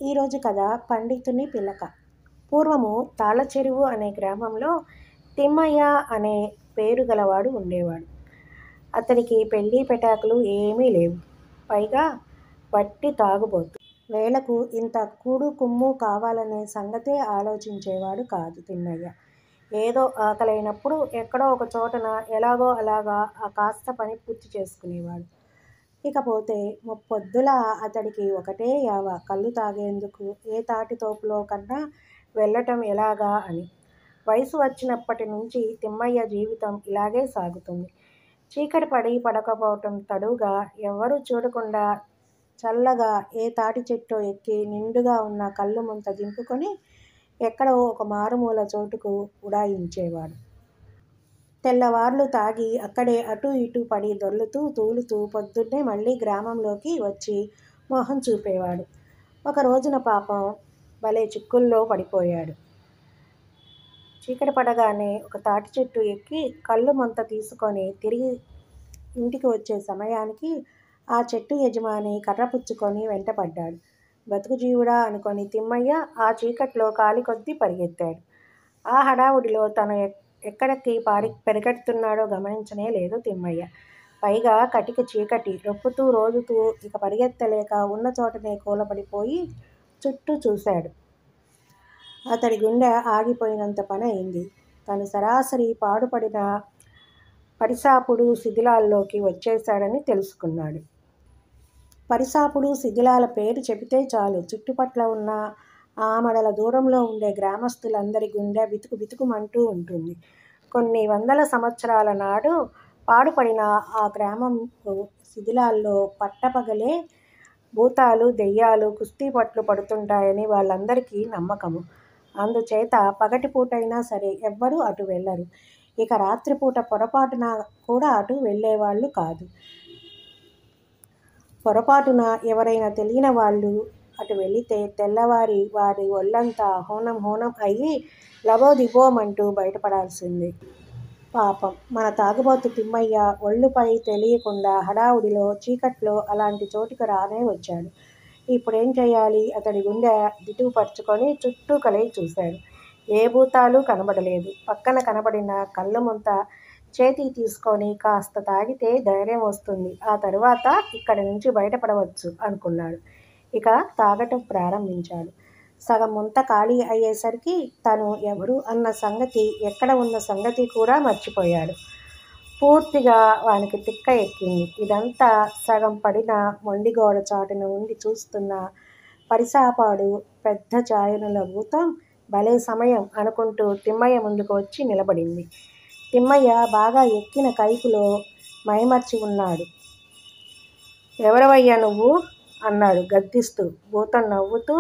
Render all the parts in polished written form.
ఈరోజు కథ పండితుని పిలక. పూర్వము తాళ్ళచెరువు అనే గ్రామంలో తిమ్మయ్య అనే పేరు గలవాడు ఉండేవాడు. అతనికి పెళ్ళి పెటాకులు ఏమీ లేవు. పైగా వట్టి తాగుబోతు. వేళకు ఇంత కూడు కుమ్ము కావాలనే సంగతే ఆలోచించేవాడు కాదు తిమ్మయ్య. ఏదో ఆకలైనప్పుడు ఎక్కడో ఒక చోటన ఎలాగో అలాగా ఆ కాస్త పని పూర్తి చేసుకునేవాడు. ఇకపోతే ముప్పొద్దులా అతడికి ఒకటే యావ కళ్ళు తాగేందుకు ఏ తాటితోపులో కన్నా వెళ్ళటం ఎలాగా అని. వయసు వచ్చినప్పటి నుంచి తిమ్మయ్య జీవితం ఇలాగే సాగుతుంది. చీకటి పడి పడకపోవటం తడువుగా ఎవ్వరూ చూడకుండా చల్లగా ఏ తాటి చెట్టో ఎక్కి నిండుగా ఉన్న కళ్ళు ముంత దింపుకొని ఎక్కడో ఒక మారుమూల చోటుకు ఉడాయించేవాడు. తెల్లవార్లు తాగి అక్కడే అటూ ఇటూ పడి దొర్లుతూ తూలుతూ పొద్దున్నే మళ్ళీ గ్రామంలోకి వచ్చి మొహం చూపేవాడు. ఒక రోజున పాపం భలే చిక్కుల్లో పడిపోయాడు. చీకటి పడగానే ఒక తాటి చెట్టు ఎక్కి కళ్ళు మొంత తీసుకొని తిరిగి ఇంటికి వచ్చే సమయానికి ఆ చెట్టు యజమాని కర్ర పుచ్చుకొని వెంటపడ్డాడు. బతుకు జీవుడా అనుకొని తిమ్మయ్య ఆ చీకట్లో కాలికొద్దీ పరిగెత్తాడు. ఆ హడావుడిలో తను ఎక్కడికి పరిగెడుతున్నాడో గమనించనే లేదు తిమ్మయ్య. పైగా కటిక చీకటి. రొప్పుతూ రోజుతూ ఇక పరిగెత్తలేక ఉన్న చోటనే కూలబడిపోయి చుట్టూ చూశాడు. అతడి గుండె ఆగిపోయినంత పని అయింది. తను సరాసరి పాడుపడిన పరిసాపుడు శిథిలాల్లోకి వచ్చేశాడని తెలుసుకున్నాడు. పరిసాపుడు శిథిలాల పేరు చెబితే చాలు చుట్టుపట్ల ఉన్న ఆమడల దూరంలో ఉండే గ్రామస్తులందరి గుండె బితుకు బితుకుమంటూ ఉంటుంది. కొన్ని వందల సంవత్సరాల నాడు పాడుపడిన ఆ గ్రామం శిథిలాల్లో పట్టపగలే భూతాలు దెయ్యాలు కుస్తీపట్లు పడుతుంటాయని వాళ్ళందరికీ నమ్మకము. అందుచేత పగటిపూటైనా సరే ఎవ్వరూ అటు వెళ్ళరు. ఇక రాత్రిపూట పొరపాటున కూడా అటు వెళ్ళేవాళ్ళు కాదు. పొరపాటున ఎవరైనా తెలియని వాళ్ళు అటు వెళితే తెల్లవారి వారి ఒళ్ళంతా హూనం హూనం అయ్యి లబోదిబోమంటూ బయటపడాల్సిందే. పాపం మన తాగుబోతు తిమ్మయ్య ఒళ్ళుపై తెలియకుండా హడావుడిలో చీకట్లో అలాంటి చోటుకు రానే వచ్చాడు. ఇప్పుడేం చెయ్యాలి? అతడి గుండె దిటువుపరుచుకొని చుట్టూ కలయి చూశాడు. ఏ భూతాలు కనబడలేదు. పక్కన కనబడిన కళ్ళు ముంత చేతికి తీసుకొని కాస్త తాగితే ధైర్యం వస్తుంది. ఆ తరువాత ఇక్కడి నుంచి బయటపడవచ్చు అనుకున్నాడు. ఇక తాగటం ప్రారంభించాడు. సగం ముంత ఖాళీ అయ్యేసరికి తను ఎవరు అన్న సంగతి ఎక్కడ ఉన్న సంగతి కూడా మర్చిపోయాడు. పూర్తిగా వానికి తిక్క ఎక్కింది. ఇదంతా సగం పడిన మొండిగోడ చాటున ఉండి చూస్తున్న పరిసాపాడు పెద్ద చాయనుల భూతం భలే సమయం అనుకుంటూ తిమ్మయ్య ముందుకు వచ్చి నిలబడింది. తిమ్మయ్య బాగా ఎక్కిన కైపులో మైమర్చి ఉన్నాడు. ఎవరవయ్యా నువ్వు? అన్నాడు గద్దిస్తూ. భూతం నవ్వుతూ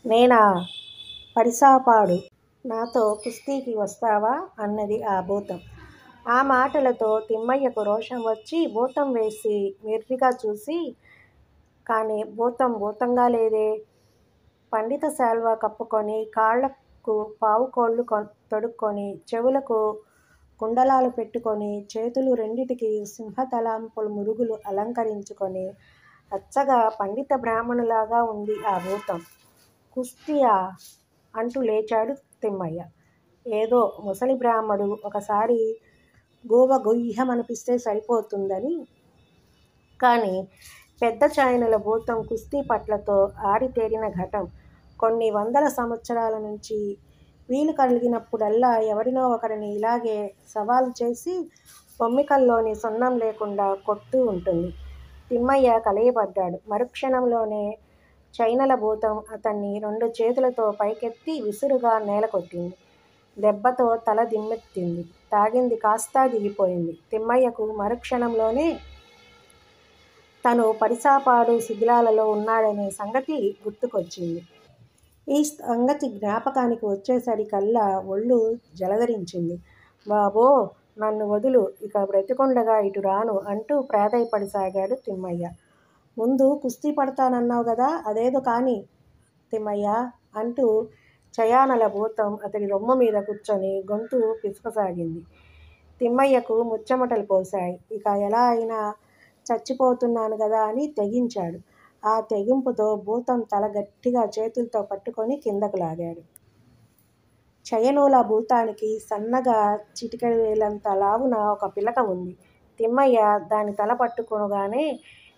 నేనా పరిసాపాడు. నాతో కుస్తీకి వస్తావా? అన్నది ఆ భూతం. ఆ మాటలతో తిమ్మయ్యకు రోషం వచ్చి భూతం వేసి వెర్రిగా చూసి కానీ భూతం భూతంగా లేదే. పండిత శాల్వా కప్పుకొని కాళ్లకు పావుకోళ్లు తొడుక్కొని చెవులకు కుండలాలు పెట్టుకొని చేతులు రెండిటికి సింహతలాంపుల మురుగులు అలంకరించుకొని అచ్చగా పండిత బ్రాహ్మణులాగా ఉంది ఆ భూతం. కుస్తీయా? అంటూ లేచాడు తిమ్మయ్య. ఏదో ముసలి బ్రాహ్మడు ఒకసారి గూవ గుయ్యమనిపిస్తే సరిపోతుందని. కానీ పెద్ద చాయనుల భూతం కుస్తీ పట్లతో ఆరితేరిన ఘటం. కొన్ని వందల సంవత్సరాల నుంచి వీలు కలిగినప్పుడల్లా ఎవరినో ఒకరిని ఇలాగే సవాలు చేసి పొమ్మికల్లోని సున్నం లేకుండా కొడుతూ ఉంటుంది. తిమ్మయ్య కలయబడ్డాడు. మరుక్షణంలోనే చైనల భూతం అతన్ని రెండు చేతులతో పైకెత్తి విసురుగా నేలకొట్టింది. దెబ్బతో తల దిమ్మెత్తింది. తాగింది కాస్తా దిగిపోయింది. తిమ్మయ్యకు మరుక్షణంలోనే తను పరిసాపాడు శిథిలాలలో ఉన్నాడనే సంగతి గుర్తుకొచ్చింది. ఈ సంగతి జ్ఞాపకానికి వచ్చేసరికల్లా ఒళ్ళు జలధరించింది. బాబో నన్ను వదులు, ఇక బ్రతికుండగా ఇటు రాను అంటూ ప్రాధేయపడసాగాడు తిమ్మయ్య. ముందు కుస్తీ పడతానన్నావు గదా, అదేదో కాని తిమ్మయ్య అంటూ చయానల భూతం అతడి రొమ్ము మీద కూర్చొని గొంతు పిసకసాగింది. తిమ్మయ్యకు ముచ్చెమటలు పోశాయి. ఇక ఎలా అయినా చచ్చిపోతున్నాను గదా అని తెగించాడు. ఆ తెగింపుతో భూతం తల గట్టిగా చేతులతో పట్టుకొని కిందకు లాగాడు. చయనోల భూతానికి సన్నగా చిటికెడు వేలంత లావున ఒక పిలక ఉంది. తిమ్మయ్య దాని తల పట్టుకోగానే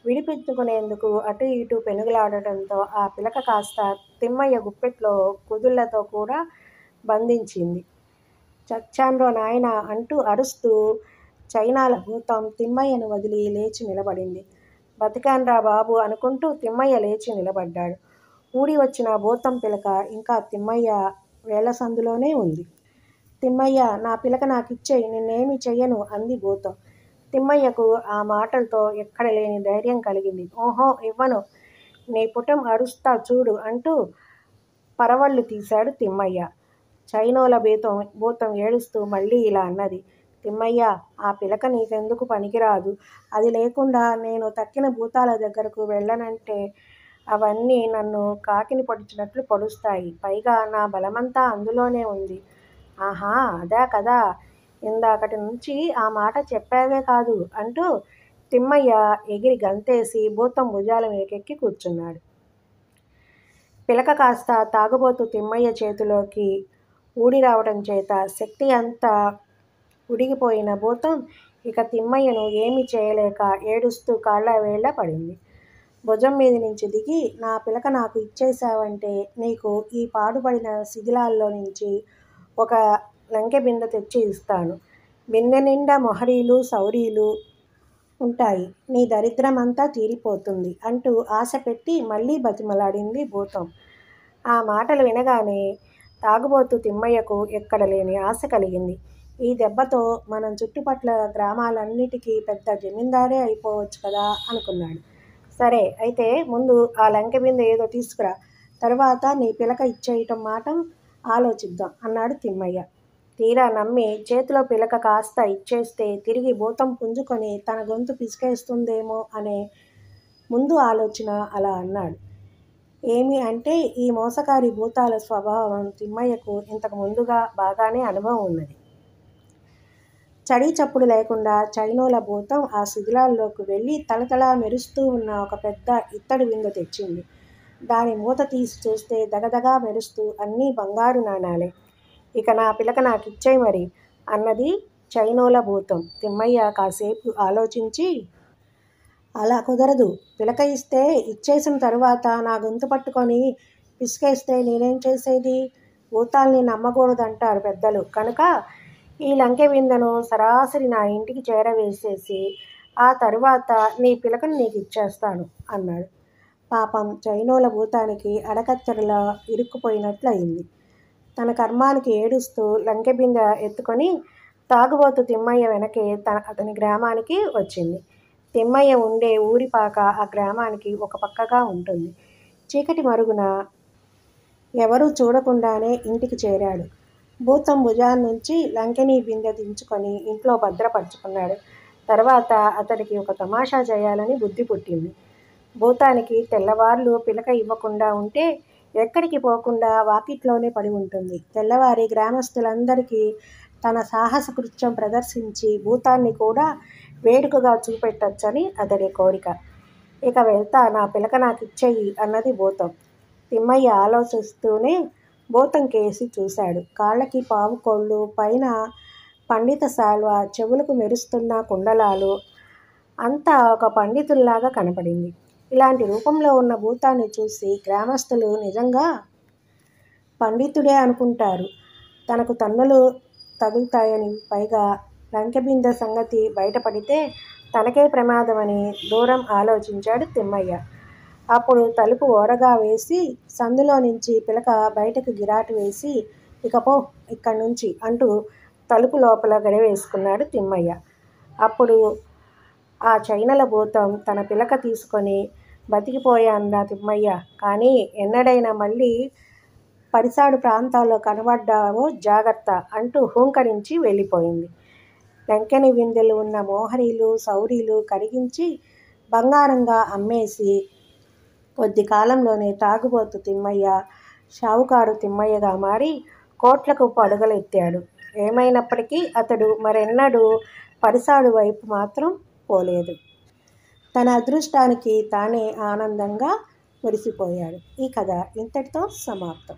విడిపించుకునేందుకు అటూ ఇటూ పెనుగులాడటంతో ఆ పిలక కాస్త తిమ్మయ్య గుప్పెట్లో కుదుళ్లతో కూడా బంధించింది. చచ్చాన్రో నాయనా అంటూ అరుస్తూ చైనాల భూతం తిమ్మయ్యను వదిలి లేచి నిలబడింది. బతికాన్రా బాబు అనుకుంటూ తిమ్మయ్య లేచి నిలబడ్డాడు. ఊడి వచ్చిన భూతం పిలక ఇంకా తిమ్మయ్య వేళ్ల సందులోనే ఉంది. తిమ్మయ్య, నా పిలక నాకిచ్చేయ్, నిన్నేమీ చెయ్యను అంది భూతం. తిమ్మయ్యకు ఆ మాటలతో ఎక్కడలేని ధైర్యం కలిగింది. ఓహో, ఇవ్వను, నీ పుటం అరుస్తా చూడు అంటూ పరవళ్లు తీశాడు తిమ్మయ్య. చైనోల భూతం ఏడుస్తూ మళ్ళీ ఇలా అన్నది. తిమ్మయ్య, ఆ పిలక నీకెందుకు పనికిరాదు. అది లేకుండా నేను తక్కిన భూతాల దగ్గరకు వెళ్ళనంటే అవన్నీ నన్ను కాకిని పొడిచినట్లు పొడుస్తాయి. పైగా నా బలమంతా అందులోనే ఉంది. ఆహా, అదా కదా, ఇందాకటి నుంచి ఆ మాట చెప్పావే కాదు అంటూ తిమ్మయ్య ఎగిరి గంతేసి భూతం భుజాల మీదకెక్కి కూర్చున్నాడు. పిలక కాస్త తాగుబోతు తిమ్మయ్య చేతిలోకి ఊడి రావటం చేత శక్తి అంతా ఉడిగిపోయిన భూతం ఇక తిమ్మయ్యను ఏమీ చేయలేక ఏడుస్తూ కాళ్ళ వేళ్ళ పడింది. భుజం మీద నుంచి దిగి, నా పిలక నాకు ఇచ్చేశావంటే నీకు ఈ పాడుపడిన శిథిలాల్లో నుంచి ఒక లంకె బిందె తెచ్చి ఇస్తాను. బిందె నిండా మొహరీలు సౌరీలు ఉంటాయి. నీ దరిద్రమంతా తీరిపోతుంది అంటూ ఆశ పెట్టి మళ్ళీ బతిమలాడింది భూతం. ఆ మాటలు వినగానే తాగుబోతు తిమ్మయ్యకు ఎక్కడలేని ఆశ కలిగింది. ఈ దెబ్బతో మనం చుట్టుపట్ల గ్రామాలన్నిటికీ పెద్ద జమీందారే అయిపోవచ్చు కదా అనుకున్నాడు. సరే, అయితే ముందు ఆ లంకె బిందె ఏదో తీసుకురా, తరువాత నీ పిలక ఇచ్చేయటం మాట ఆలోచిద్దాం అన్నాడు తిమ్మయ్య. తీరా నమ్మి చేతిలో పిలక కాస్త ఇచ్చేస్తే తిరిగి భూతం పుంజుకొని తన గొంతు పిసికేస్తుందేమో అనే ముందు ఆలోచన అలా అన్నాడు. ఏమి అంటే ఈ మోసకారి భూతాల స్వభావం తిమ్మయ్యకు ఇంతకు ముందుగా బాగానే అనుభవం ఉన్నది. చడీ చప్పుడు లేకుండా చైనోల భూతం ఆ శిథిలాల్లోకి వెళ్ళి తలతలా మెరుస్తూ ఉన్న ఒక పెద్ద ఇత్తడి బిందె తెచ్చింది. దాని మూత తీసి చూస్తే దగదగా మెరుస్తూ అన్నీ బంగారు నాణాలే. ఇక నా పిలక నాకిచ్చేయ్ మరి అన్నది చైనోల భూతం. తిమ్మయ్య కాసేపు ఆలోచించి, అలా కుదరదు. పిలక ఇస్తే ఇచ్చేసిన తరువాత నా గొంతు పట్టుకొని పిసికేస్తే నేనేం చేసేది? భూతాల్ని నమ్మకూడదంటారు పెద్దలు. కనుక ఈ లంకె బిందెను సరాసరి నా ఇంటికి చేరవేసేసి ఆ తరువాత నీ పిలకను నీకు ఇచ్చేస్తాను అన్నాడు. పాపం చైనోల భూతానికి అడకత్తెరలా ఇరుక్కుపోయినట్లు అయింది. తన కర్మానికి ఏడుస్తూ లంకె బిందె ఎత్తుకొని తాగుబోతు తిమ్మయ్య వెనకే అతని గ్రామానికి వచ్చింది. తిమ్మయ్య ఉండే ఊరిపాక ఆ గ్రామానికి ఒక పక్కగా ఉంటుంది. చీకటి మరుగున ఎవరూ చూడకుండానే ఇంటికి చేరాడు. భూతం భుజాన్నుంచి లంకెని బిందె దించుకొని ఇంట్లో భద్రపరుచుకున్నాడు. తర్వాత అతడికి ఒక తమాషా చేయాలని బుద్ధి పుట్టింది. భూతానికి తెల్లవార్లు పిలక ఇవ్వకుండా ఉంటే ఎక్కడికి పోకుండా వాకిట్లోనే పడి ఉంటుంది. తెల్లవారి గ్రామస్తులందరికీ తన సాహస కృత్యం ప్రదర్శించి భూతాన్ని కూడా వేడుకగా చూపెట్టొచ్చని అతడి కోరిక. ఇక వెళ్తా, నా పిలక నాకిచ్చెయ్యి అన్నది భూతం. తిమ్మయ్య ఆలోచిస్తూనే భూతం కేసి చూశాడు. కాళ్ళకి పావుకోళ్ళు, పైన పండిత శాల్వ, చెవులకు మెరుస్తున్న కుండలాలు, అంతా ఒక పండితుల్లాగా కనపడింది. ఇలాంటి రూపంలో ఉన్న భూతాన్ని చూసి గ్రామస్తులు నిజంగా పండితుడే అనుకుంటారు. తనకు తన్నులు తగులుతాయని, పైగా లంకె బిందె సంగతి బయటపడితే తనకే ప్రమాదమని దూరం ఆలోచించాడు తిమ్మయ్య. అప్పుడు తలుపు ఓరగా వేసి సందులో నుంచి పిలక బయటకు గిరాటు వేసి, ఇక పో ఇక్కడి నుంచి అంటూ తలుపు లోపల గడివేసుకున్నాడు తిమ్మయ్య. అప్పుడు ఆ చైనల భూతం తన పిలక తీసుకొని, బతికిపోయాన్రా తిమ్మయ్య, కానీ ఎన్నడైనా మళ్ళీ పరిసాడు ప్రాంతాల్లో కనబడ్డావో జాగ్రత్త అంటూ హూంకరించి వెళ్ళిపోయింది. లంకెని బిందెలు ఉన్న మోహరీలు సౌరీలు కరిగించి బంగారంగా అమ్మేసి కొద్ది కాలంలోనే తాగుబోతు తిమ్మయ్య షావుకారు తిమ్మయ్యగా మారి కోట్లకు పడుగలెత్తాడు. ఏమైనప్పటికీ అతడు మరెన్నడూ పరిసాడు వైపు మాత్రం పోలేదు. తన అదృష్టానికి తానే ఆనందంగా మురిసిపోయాడు. ఈ కథ ఇంతటితో సమాప్తం.